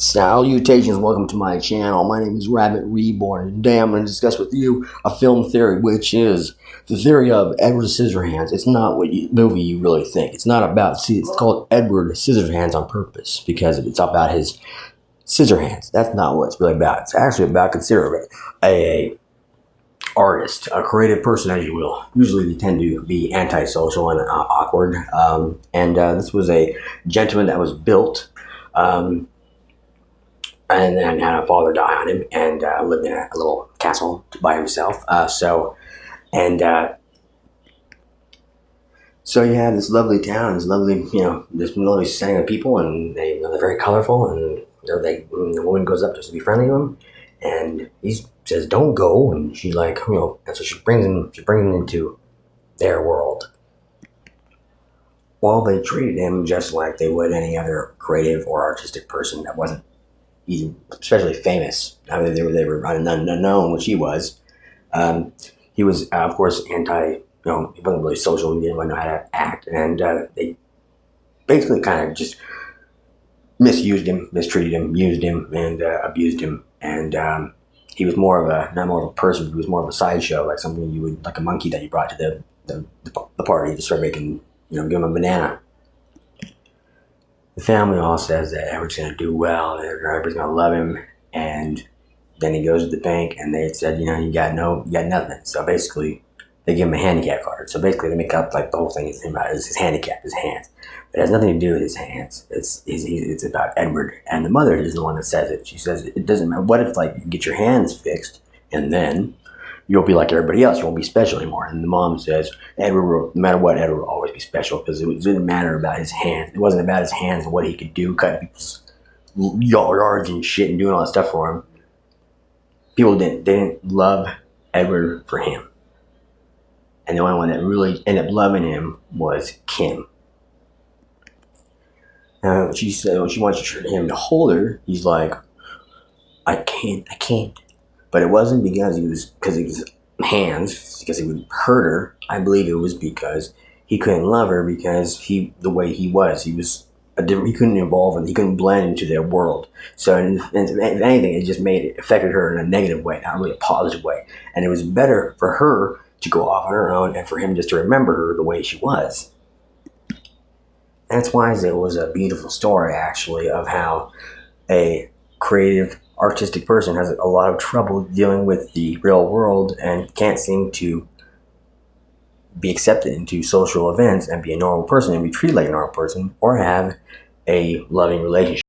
Salutations, welcome to my channel. My name is Rabbit Reborn, and today I'm going to discuss with you a film theory, which is the theory of Edward Scissorhands. It's not what movie you really think. It's not about, it's called Edward Scissorhands on purpose, because it's about his scissor hands. That's not what it's really about. It's actually about considering a artist, a creative person, as you will. Usually they tend to be antisocial and awkward, this was a gentleman that was built, and then had a father die on him, and lived in a little castle by himself. So you had this lovely town, this lovely, this lovely setting of people, and they're very colorful, and the woman goes up just to be friendly to him, and he says, "Don't go," and she's like, and so she brings him into their world. Well, they treated him just like they would any other creative or artistic person that wasn't especially famous. I mean, they were unknown, which he was. He was, of course, he wasn't really social. He didn't really know how to act, and they basically kind of just misused him, mistreated him, used him, and abused him. And he was not more of a person. He was more of a sideshow, like something you would, like a monkey that you brought to the party to start making, give him a banana. The family all says that Edward's going to do well, and everybody's going to love him, and then he goes to the bank, and they said, you got nothing. So basically, they give him a handicap card. So basically, they make up like the whole thing is about his handicap, his hands. But it has nothing to do with his hands. It's about Edward, and the mother is the one that says it. She says it doesn't matter. What if you get your hands fixed, and then you'll be like everybody else. You won't be special anymore. And the mom says, Edward, no matter what, Edward will always be special, because it didn't matter about his hands. It wasn't about his hands and what he could do, cutting people's yards and shit and doing all that stuff for him. People didn't love Edward for him. And the only one that really ended up loving him was Kim. Now, she said when she wants him to hold her, he's like, I can't. But it wasn't because he was hands, because he would hurt her. I believe it was because he couldn't love her, because the way he was he couldn't evolve, and he couldn't blend into their world. So, and if anything, it affected her in a negative way, not really a positive way. And it was better for her to go off on her own, and for him just to remember her the way she was. That's why it was a beautiful story, actually, of how a creative, artistic person has a lot of trouble dealing with the real world and can't seem to be accepted into social events and be a normal person and be treated like a normal person or have a loving relationship.